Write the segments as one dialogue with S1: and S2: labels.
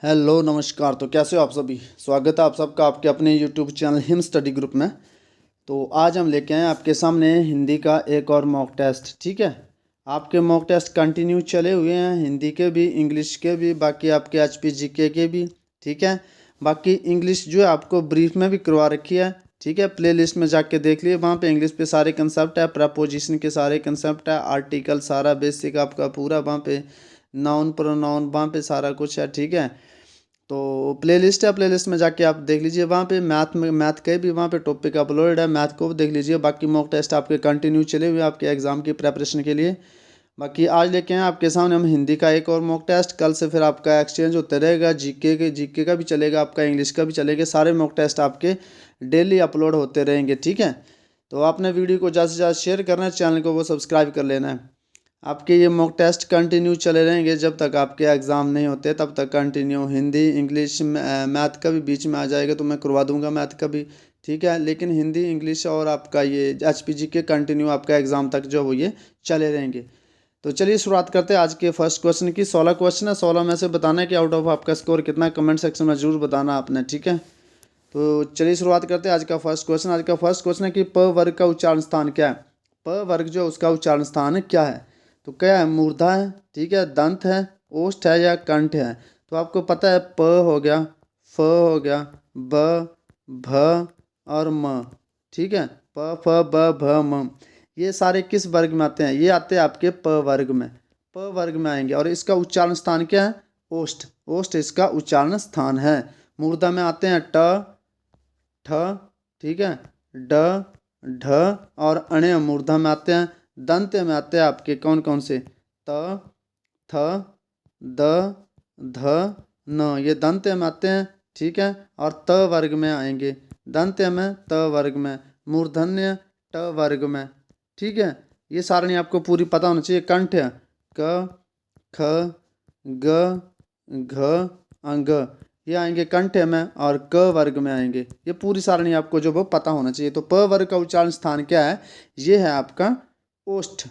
S1: Hello नमस्कार। तो कैसे हो आप सभी। स्वागत है आप सबका आपके अपने YouTube channel him study group में। तो आज हम लेके आए हैं आपके सामने हिंदी का एक और मॉक टेस्ट। ठीक है, आपके मॉक टेस्ट कंटिन्यू चले हुए हैं, हिंदी के भी इंग्लिश के भी, बाकी आपके HPGK के भी। ठीक है, बाकी इंग्लिश जो है आपको ब्रीफ में भी करवा रखी है। ठीक है, प्ले लिस्ट में जाके देख लिए, वहाँ पे इंग्लिश पे सारे कंसेप्ट है, प्रपोजिशन के सारे कंसेप्ट है, आर्टिकल सारा बेसिक आपका पूरा वहाँ पे, नाउन प्रोनाउन वहाँ पे सारा कुछ है। ठीक है, तो प्लेलिस्ट है, प्लेलिस्ट में जाके आप देख लीजिए, वहाँ पे मैथ के भी वहाँ पे टॉपिक अपलोड है, मैथ को भी देख लीजिए। बाकी मॉक टेस्ट आपके कंटिन्यू चले हुए आपके एग्ज़ाम की प्रेपरेशन के लिए। बाकी आज लेके आए आपके सामने हम हिंदी का एक और मॉक टेस्ट। कल से फिर आपका एक्सचेंज होते रहेगा, जीके का भी चलेगा, आपका इंग्लिश का भी चलेगा, सारे मॉक टेस्ट आपके डेली अपलोड होते रहेंगे। ठीक है, तो आपने वीडियो को ज़्यादा से ज़्यादा शेयर करना है, चैनल को वो सब्सक्राइब कर लेना है। आपके ये मॉक टेस्ट कंटिन्यू चले रहेंगे जब तक आपके एग्ज़ाम नहीं होते, तब तक कंटिन्यू। हिंदी इंग्लिश मैथ का भी बीच में आ जाएगा तो मैं करवा दूंगा मैथ का भी। ठीक है, लेकिन हिंदी इंग्लिश और आपका ये HPG के कंटिन्यू आपका एग्ज़ाम तक जो वो ये चले रहेंगे। तो चलिए शुरुआत करते हैं आज के फर्स्ट क्वेश्चन की। 16 क्वेश्चन है, 16 में से बताना है कि आउट ऑफ आपका स्कोर कितना, कमेंट सेक्शन में जरूर बताना आपने। ठीक है, तो चलिए शुरुआत करते हैं आज का फर्स्ट क्वेश्चन। आज का फर्स्ट क्वेश्चन है कि प वर्ग का उच्चारण स्थान क्या है। प वर्ग जो उसका उच्चारण स्थान क्या है, तो क्या है, मूर्धा है, ठीक है, दंत है, ओष्ठ है या कंठ है। तो आपको पता है प हो गया, फ हो गया, ब, भ और म। ठीक है, प फ ब भ म, ये सारे किस वर्ग में आते हैं, ये आते हैं आपके प वर्ग में, प वर्ग में आएंगे। और इसका उच्चारण स्थान क्या है, ओष्ठ, ओष्ठ इसका उच्चारण स्थान है। मूर्धा में आते हैं ट, ठ, ठीक है, ड, ढ और अण्य मूर्धा में आते हैं। दंत में आते हैं आपके कौन कौन से, त, थ, द, ध, न, ये दंत में आते हैं। ठीक है, और त वर्ग में आएंगे, दंत में त वर्ग में, मूर्धन्य ट वर्ग में। ठीक है, ये सारणी आपको पूरी पता होना चाहिए। कंठ है क, ख, ग, घ, अंग, ये आएंगे कंठ में और क वर्ग में आएंगे। ये पूरी सारणी आपको जो वो पता होना चाहिए। तो प वर्ग का उच्चारण स्थान क्या है, ये है आपका ओष्ठ।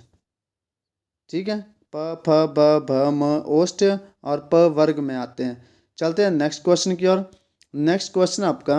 S1: ठीक है, प फ ब भ म ओष्ठ और प वर्ग में आते हैं। चलते हैं नेक्स्ट क्वेश्चन की ओर। नेक्स्ट क्वेश्चन आपका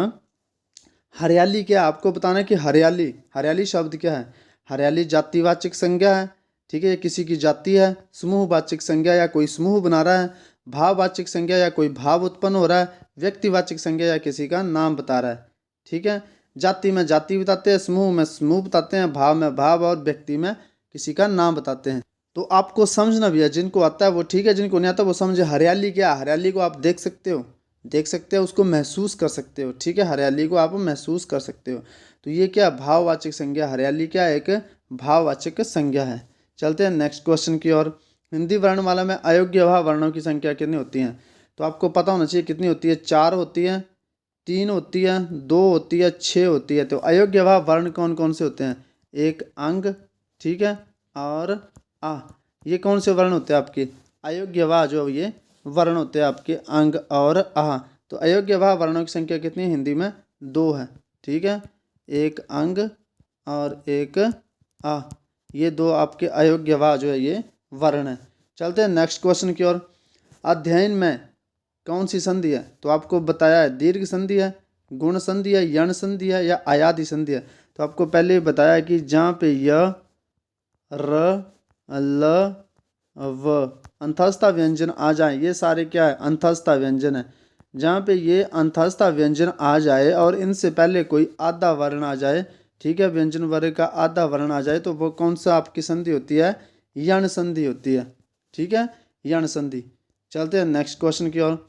S1: हरियाली क्या है, आपको बताना है कि हरियाली, हरियाली शब्द क्या है। हरियाली जातिवाचक संज्ञा है, ठीक है, ये किसी की जाति है। समूहवाचक संज्ञा या कोई समूह बना रहा है। भाववाचक संज्ञा या कोई भाव उत्पन्न हो रहा है। व्यक्तिवाचक संज्ञा या किसी का नाम बता रहा है। ठीक है, जाति में जाति बताते हैं, समूह में समूह बताते हैं, भाव में भाव और व्यक्ति में किसी का नाम बताते हैं। तो आपको समझना भी है, जिनको आता है वो ठीक है, जिनको नहीं आता वो समझे। हरियाली क्या है, हरियाली को आप देख सकते हो, देख सकते हो, उसको महसूस कर सकते हो। ठीक है, हरियाली को आप महसूस कर सकते हो। तो ये क्या, भाववाचक संज्ञा, हरियाली क्या है, एक भाववाचक संज्ञा है। चलते हैं नेक्स्ट क्वेश्चन की ओर। हिंदी वर्णमाला में अयोग्य भाव वर्णों की संख्या कितनी होती है। तो आपको पता होना चाहिए कितनी होती है। 4 होती है, 3 होती है, 2 होती है, 6 होती है। तो अयोग्य भाव वर्ण कौन कौन से होते हैं, एक अंग, ठीक है, और आ, ये कौन से वर्ण होते हैं आपके, अयोग्य भाव जो ये वर्ण होते हैं आपके अंग और आ। तो अयोग्य भाव वर्णों की संख्या कितनी है हिंदी में, 2 है। ठीक है, एक अंग और एक आ, ये 2 आपके अयोग्य भाव जो है ये वर्ण है। चलते हैं नेक्स्ट क्वेश्चन की ओर। अध्ययन में कौन सी संधि है, तो आपको बताया है दीर्घ संधि है, गुण संधि है, यण संधि है या आयादी संधि है। तो आपको पहले बताया कि जहाँ पे य, र, ल, व अंतस्थ व्यंजन आ जाए, ये सारे क्या है, अंतस्थ व्यंजन है। जहाँ पे ये अंतस्थ व्यंजन आ जाए और इनसे पहले कोई आधा वर्ण आ जाए, ठीक है, व्यंजन वर्ग का आधा वर्ण आ जाए, तो वो कौन सा आपकी संधि होती है, यण संधि होती है। ठीक है, यण संधि। चलते हैं नेक्स्ट क्वेश्चन की ओर।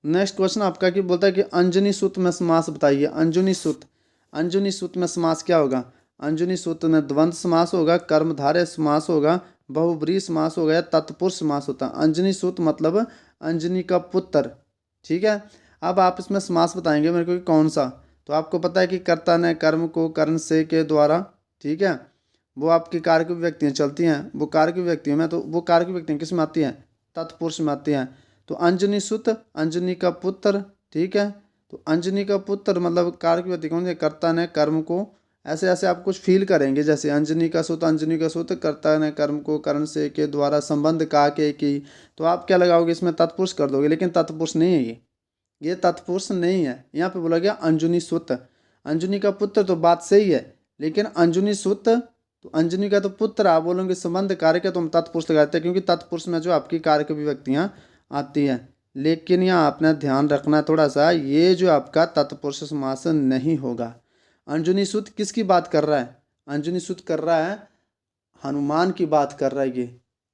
S1: नेक्स्ट क्वेश्चन आपका क्या बोलता है कि अंजनी सूत्र में समास बताइए। अंजनी सूत्र, अंजनी सूत्र में समास क्या होगा, अंजनी सूत्र में द्वंद्व समास होगा, कर्मधारय समास होगा, बहुब्रीहि समास होगा या तत्पुरुष समास होता है। अंजनी सूत्र मतलब अंजनी का पुत्र। ठीक है, अब आप इसमें समास बताएंगे मेरे को कि कौन सा। तो आपको पता है कि कर्ता ने कर्म को कर्ण से के द्वारा, ठीक है, वो आपकी कारक व्यक्तियाँ चलती हैं, वो कारक व्यक्तियों में, तो वो कारक व्यक्तियाँ किस में आती हैं, तत्पुरुष में आती हैं। तो अंजनी सुत, अंजनी का पुत्र, ठीक है, तो अंजनी का पुत्र मतलब कारक व्यक्ति कौन है, कर्ता ने कर्म को, ऐसे ऐसे आप कुछ फील करेंगे, जैसे अंजनी का सुत, अंजनी का सुत, कर्ता ने कर्म को कर्ण से के द्वारा, संबंध का के की। तो आप क्या लगाओगे इसमें, तत्पुरुष कर दोगे, लेकिन तत्पुरुष नहीं है ये। ये तत्पुरुष नहीं है। यहाँ पे बोला गया अंजुनी सुत। अंजुनी का पुत्र तो बात सही है, लेकिन अंजुनी सुत तो अंजुनी का तो पुत्र आप बोलोगे संबंध कारक है तो हम तत्पुरुष लगाते हैं, क्योंकि तत्पुरुष में जो आपकी कारक विभक्तियाँ आती हैं। लेकिन यहाँ आपने ध्यान रखना थोड़ा सा, ये जो आपका तत्पुरुष समास नहीं होगा। अंजुनी सुत किसकी बात कर रहा है? अंजुनी सुत कर रहा है हनुमान की बात कर रहा है ये।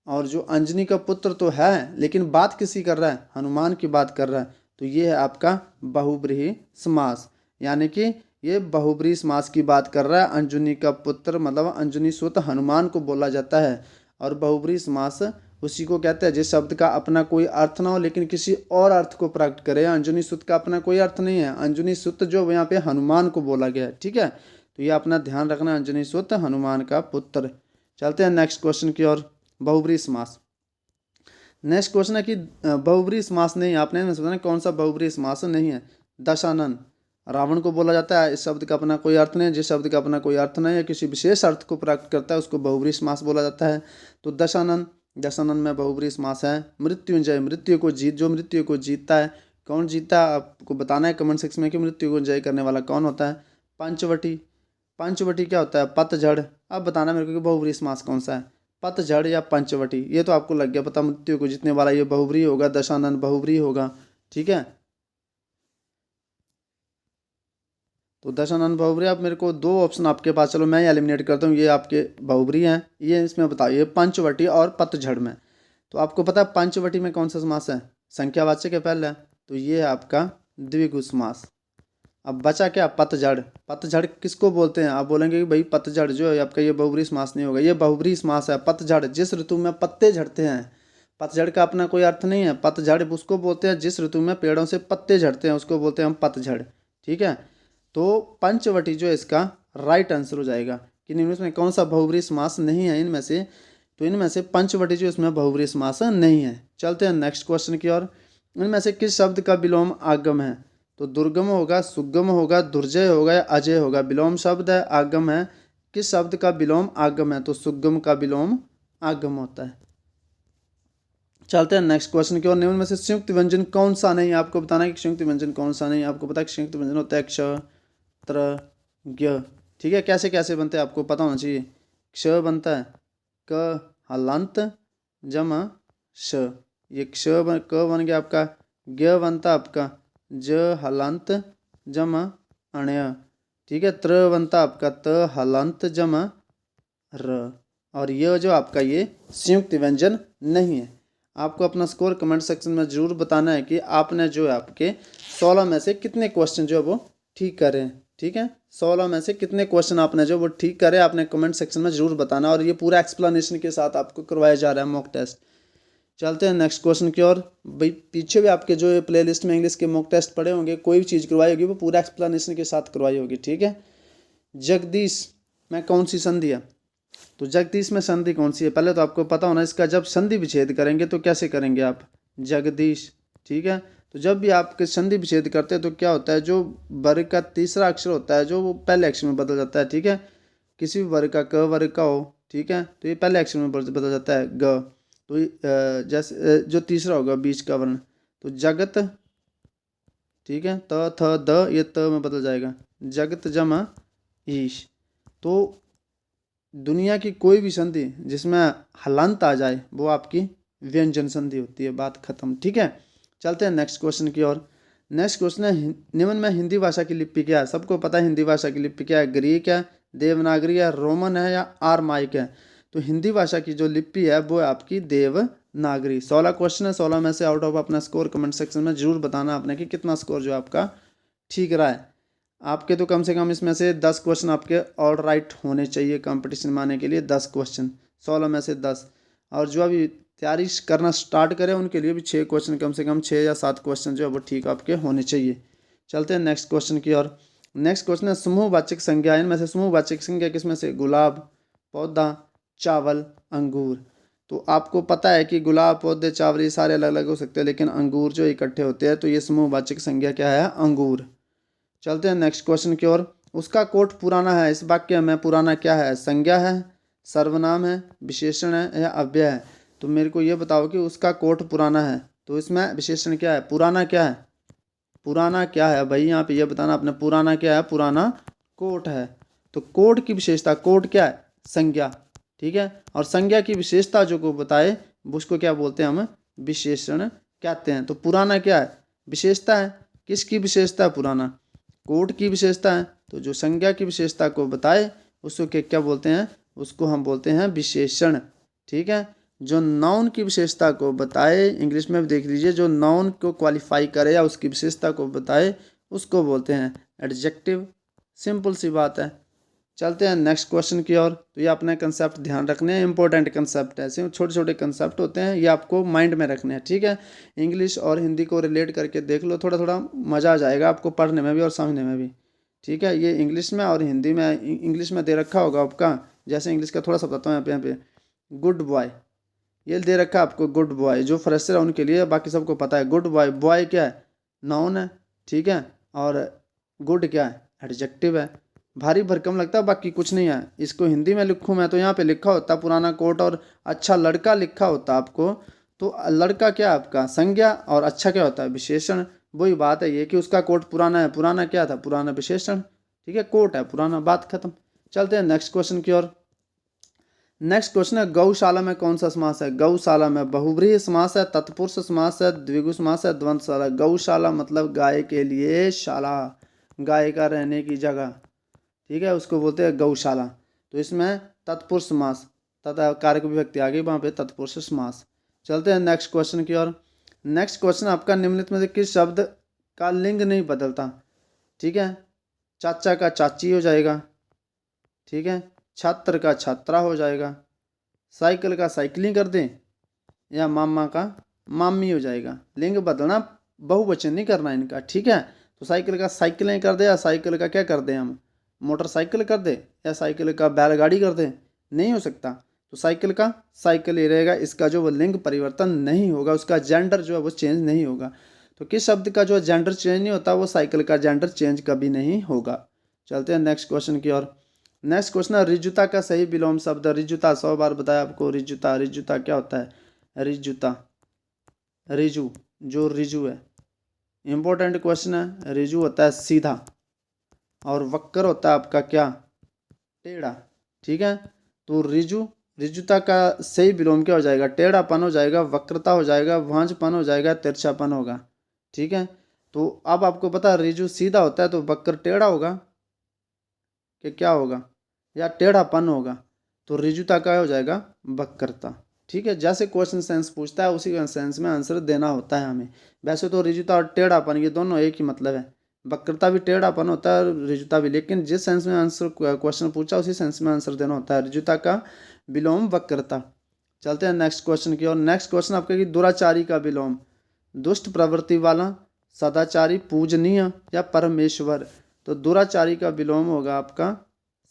S1: और जो अंजनी का पुत्र तो है, लेकिन बात किसी कर रहा है? हनुमान की बात कर रहा है। तो ये है आपका बहुब्रीहि समास, यानी कि ये बहुब्रीहि समास की बात कर रहा है। अंजुनी का पुत्र मतलब अंजुनी सुत हनुमान को बोला जाता है। और बहुब्रीहि समास उसी को कहते हैं जिस शब्द का अपना कोई अर्थ ना हो लेकिन किसी और अर्थ को प्रकट करे। अंजुनी सुत का अपना कोई अर्थ नहीं है। अंजुनी सुत जो यहाँ पे हनुमान को बोला गया है, ठीक है। तो ये अपना ध्यान रखना, अंजुनी सुत हनुमान का पुत्र। चलते हैं नेक्स्ट क्वेश्चन की ओर, बहुब्रीहि समास। नेक्स्ट क्वेश्चन है कि बहुब्रीहि समास नहीं, आपने सोचा कौन सा बहुब्रीहि समास नहीं है? दशानन, रावण को बोला जाता है, इस शब्द का अपना कोई अर्थ नहीं है। जिस शब्द का अपना कोई अर्थ नहीं है, किसी विशेष अर्थ को प्रकट करता है, उसको बहुब्रीहि समास बोला जाता है। तो दशानन, दशानन में बहुब्रीहि समास है। मृत्युंजय, मृत्यु को जीत, जो मृत्यु को जीतता है, कौन जीतता है आपको बताना है कमेंट सेक्शन में कि मृत्यु को जय करने वाला कौन होता है? पंचवटी, पंचवटी क्या होता है? पतझड़। अब बताना मेरे को कि बहुब्रीहि समास कौन सा है, पतझड़ या पंचवटी। ये तो आपको लग गया पता, मृत्यु को जीतने वाला ये बहुब्रीहि होगा, दशानन बहुब्रीहि होगा, ठीक है। तो दशानन बहुब्रीहि, आप मेरे को दो ऑप्शन आपके पास, चलो मैं एलिमिनेट करता हूँ, ये आपके बहुब्रीहि हैं। ये इसमें बताइए पंचवटी और पतझड़ में। तो आपको पता है पंचवटी में कौन सा समास है? संख्यावाचक है पहले, तो ये है आपका द्विगु समास। अब बचा क्या? पतझड़। पतझड़ किसको बोलते हैं? आप बोलेंगे कि भाई पतझड़ जो है आपका ये बहुब्रीहि समास नहीं होगा, ये बहुब्रीहि समास है। पतझड़ जिस ऋतु में पत्ते झड़ते हैं, पतझड़ का अपना कोई अर्थ नहीं है। पतझड़ उसको बोलते हैं जिस ऋतु में पेड़ों से पत्ते झड़ते हैं, उसको बोलते हैं हम पतझड़, ठीक है। तो पंचवटी जो है इसका राइट आंसर हो जाएगा कि निम्न में कौन सा बहुब्रीहि समास नहीं है इनमें से? तो इनमें से पंचवटी जो इसमें बहुब्रीहि समास नहीं है। चलते हैं नेक्स्ट क्वेश्चन की ओर। इनमें से किस शब्द का विलोम आगम है? तो दुर्गम होगा, सुगम होगा, दुर्जय होगा या अजय होगा? विलोम शब्द है, आगम है। किस शब्द का विलोम आगम है? तो सुगम का विलोम आगम होता है। चलते हैं नेक्स्ट क्वेश्चन की ओर। निम्न में से संयुक्त व्यंजन कौन सा नहीं? आपको बताना है कि संयुक्त व्यंजन कौन सा नहीं। आपको पता है कि संयुक्त व्यंजन होता है क्ष, त्र, ज्ञ, ठीक है। कैसे कैसे बनते हैं आपको पता होना चाहिए। क्ष बनता है क हलंत जमा श, ये क्ष क बन गया आपका। ज्ञ बनता है आपका ज हलंत जमा अण्य, ठीक है। त्र बनता आपका त हलंत जमा र। और ये जो आपका ये संयुक्त व्यंजन नहीं है। आपको अपना स्कोर कमेंट सेक्शन में ज़रूर बताना है कि आपने जो है आपके 16 में से कितने क्वेश्चन जो है वो ठीक करे हैं, ठीक है। 16 में से कितने क्वेश्चन आपने जो वो ठीक करे, आपने कमेंट सेक्शन में ज़रूर बताना। और ये पूरा एक्सप्लेनेशन के साथ आपको करवाया जा रहा है मॉक टेस्ट। चलते हैं नेक्स्ट क्वेश्चन की ओर। भाई पीछे भी आपके जो प्लेलिस्ट में इंग्लिश के मॉक टेस्ट पड़े होंगे, कोई भी चीज़ करवाई होगी वो पूरा एक्सप्लेनेशन के साथ करवाई होगी, ठीक है। जगदीश में कौन सी संधि है? तो जगदीश में संधि कौन सी है? पहले तो आपको पता होना इसका, जब संधि विच्छेद करेंगे तो कैसे करेंगे आप? जगदीश, ठीक है। तो जब भी आप संधि विच्छेद करते हैं तो क्या होता है, जो वर्ग का तीसरा अक्षर होता है जो वो पहले अक्षर में बदल जाता है, ठीक है। किसी भी वर्ग का, क वर्ग का हो, ठीक है, तो ये पहले अक्षर में बदल जाता है ग। तो जैसे जो तीसरा होगा बीच का वर्ण, तो जगत, ठीक है, त थ द, ये त में बदल जाएगा, जगत जमा ईश। तो दुनिया की कोई भी संधि जिसमें हलंत आ जाए वो आपकी व्यंजन संधि होती है, बात खत्म, ठीक है। चलते हैं नेक्स्ट क्वेश्चन की ओर। नेक्स्ट क्वेश्चन है निम्न में हिंदी भाषा की लिपि क्या है? सबको पता है हिंदी भाषा की लिपि क्या है। ग्रीक है, देवनागरी है, रोमन है या आरमाइक है? तो हिंदी भाषा की जो लिपि है वो है आपकी देवनागरी। 16 क्वेश्चन है, 16 में से आउट ऑफ अपना स्कोर कमेंट सेक्शन में जरूर बताना आपने कि कितना स्कोर जो आपका ठीक रहा है। आपके तो कम से कम इसमें से 10 क्वेश्चन आपके ऑल राइट होने चाहिए कंपटीशन में आने के लिए। 10 क्वेश्चन, 16 में से 10। और जो अभी तैयारी करना स्टार्ट करें उनके लिए भी 6 क्वेश्चन, कम से कम 6 या 7 क्वेश्चन जो है वो ठीक आपके होने चाहिए। चलते हैं नेक्स्ट क्वेश्चन की ओर। नेक्स्ट क्वेश्चन है समूहवाचक संज्ञा। इनमें से समूहवाचक संज्ञा किसमें से? गुलाब, पौधा, चावल, अंगूर। तो आपको पता है कि गुलाब, पौधे, चावल ये सारे अलग अलग हो सकते हैं, लेकिन अंगूर जो इकट्ठे होते हैं तो ये समूहवाचक संज्ञा क्या है? अंगूर। चलते हैं नेक्स्ट क्वेश्चन की ओर। उसका कोट पुराना है, इस वाक्य में पुराना क्या है? संज्ञा है, सर्वनाम है, विशेषण है या अव्यय है? तो मेरे को ये बताओ कि उसका कोट पुराना है, तो इसमें विशेषण क्या है, पुराना क्या है? पुराना क्या है भाई, यहाँ पे ये बताना आपने, पुराना क्या है, पुराना कोट है। तो कोट की विशेषता, कोट क्या है, संज्ञा, ठीक है, और संज्ञा की विशेषता जो को बताए उसको क्या बोलते हैं हम, विशेषण कहते हैं। तो पुराना क्या है, विशेषता है, किसकी विशेषता है, पुराना कोट की विशेषता है। तो जो संज्ञा की विशेषता को बताए उसको क्या बोलते हैं, उसको हम बोलते हैं विशेषण, ठीक है। जो नाउन की विशेषता को बताए, इंग्लिश में भी देख लीजिए, जो नाउन को क्वालिफाई करे या उसकी विशेषता को बताए उसको बोलते हैं एडजेक्टिव। सिंपल सी बात है। चलते हैं नेक्स्ट क्वेश्चन की ओर। तो ये अपने कंसेप्ट ध्यान रखने हैं, इंपॉर्टेंट कंसेप्ट है, ऐसे छोटे छोटे कंसेप्ट होते हैं, ये आपको माइंड में रखने हैं, ठीक है। इंग्लिश और हिंदी को रिलेट करके देख लो, थोड़ा थोड़ा मज़ा आ जाएगा आपको पढ़ने में भी और समझने में भी, ठीक है। ये इंग्लिश में और हिंदी में, इंग्लिश में दे रखा होगा आपका, जैसे इंग्लिश का थोड़ा सा बताता हूँ यहाँ पे गुड बॉय, ये दे रखा है आपको गुड बॉय, जो फ्रेशर है उनके लिए, बाकी सबको पता है गुड बॉय, बॉय क्या है, नाउन है, ठीक है, और गुड क्या है, एडजेक्टिव है। भारी भरकम लगता है, बाकी कुछ नहीं है। इसको हिंदी में लिखूँ मैं तो यहाँ पे लिखा होता पुराना कोट, और अच्छा लड़का लिखा होता आपको, तो लड़का क्या है आपका संज्ञा, और अच्छा क्या होता है, विशेषण। वही बात है ये कि उसका कोट पुराना है, पुराना क्या था, पुराना विशेषण, ठीक है, कोट है पुराना, बात खत्म। चलते हैं नेक्स्ट क्वेश्चन की ओर। नेक्स्ट क्वेश्चन है, गौशाला में कौन सा समास है। गौशाला में बहुव्रीहि समास है, तत्पुरुष समास है, द्विगु समास है, द्वंद्व समास है। गौशाला मतलब गाय के लिए शाला, गाय का रहने की जगह, ठीक है, उसको बोलते हैं गौशाला। तो इसमें तत्पुरुष समास, तथा कारक विभक्ति आ गई वहाँ पे, तत्पुरुष समास। चलते हैं नेक्स्ट क्वेश्चन की ओर। नेक्स्ट क्वेश्चन आपका, निम्नलिखित में से किस शब्द का लिंग नहीं बदलता, ठीक है। चाचा का चाची हो जाएगा, ठीक है, छात्र का छात्रा हो जाएगा, साइकिल का साइकिलिंग कर दें, या मामा का मामी हो जाएगा। लिंग बदलना, बहुवचन नहीं करना इनका, ठीक है। तो साइकिल का साइकिलें कर दे, या साइकिल का क्या कर दें हम, मोटरसाइकिल कर दे, या साइकिल का बैलगाड़ी कर दे, नहीं हो सकता। तो साइकिल का साइकिल ही रहेगा, इसका जो वो लिंग परिवर्तन नहीं होगा, उसका जेंडर जो है वो चेंज नहीं होगा। तो किस शब्द का जो जेंडर चेंज नहीं होता, वो साइकिल का जेंडर चेंज कभी नहीं होगा। चलते हैं नेक्स्ट क्वेश्चन की ओर। नेक्स्ट क्वेश्चन है, रिजुता का सही विलोम शब्द। रिजुता 100 बार बताया आपको, रिजुता, रिजुता क्या होता है, रिजुता, रिजु, जो रिजु है, इंपॉर्टेंट क्वेश्चन है। रिजु होता है सीधा, और वक्र होता है आपका क्या, टेढ़ा, ठीक है। तो रिजु, रिजुता का सही विलोम क्या हो जाएगा, टेढ़ापन हो जाएगा, वक्रता हो जाएगा, भांजपन हो जाएगा, तिरछापन होगा, ठीक है। तो अब आपको पता है रिजु सीधा होता है, तो वक्र टेढ़ा होगा कि क्या होगा, या टेढ़ापन होगा। तो रिजुता का हो जाएगा वक्रता, ठीक है। जैसे क्वेश्चन सेंस पूछता है उसी सेंस में आंसर देना होता है हमें। वैसे तो रिजुता और टेढ़ापन ये दोनों एक ही मतलब है, वक्रता भी टेढ़ापन होता है और रिजुता भी, लेकिन जिस सेंस में आंसर क्वेश्चन पूछा उसी सेंस में आंसर देना होता है। रिजुता का विलोम वक्रता। चलते हैं नेक्स्ट क्वेश्चन की ओर। नेक्स्ट क्वेश्चन आपका कि दुराचारी का विलोम, दुष्ट प्रवृत्ति वाला, सदाचारी, पूजनीय, या परमेश्वर। तो दुराचारी का विलोम होगा आपका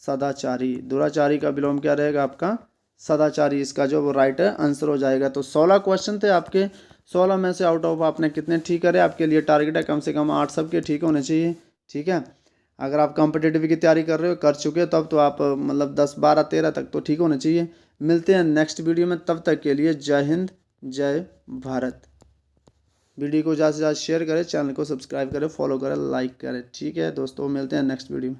S1: सदाचारी। दुराचारी का विलोम क्या रहेगा आपका, सदाचारी। इसका जो वो राइट आंसर हो जाएगा। तो 16 क्वेश्चन थे आपके, 16 में से आउट ऑफ आपने कितने ठीक करे, आपके लिए टारगेट है कम से कम 8 सबके ठीक होने चाहिए, ठीक है। अगर आप कॉम्पिटिटिव की तैयारी कर रहे हो, कर चुके हो, तब तो आप मतलब 10, 12, 13 तक तो ठीक होने चाहिए। मिलते हैं नेक्स्ट वीडियो में, तब तक के लिए जय हिंद, जय भारत। वीडियो को ज़्यादा से ज़्यादा शेयर करें, चैनल को सब्सक्राइब करें, फॉलो करें, लाइक करें, ठीक है दोस्तों। मिलते हैं नेक्स्ट वीडियो में।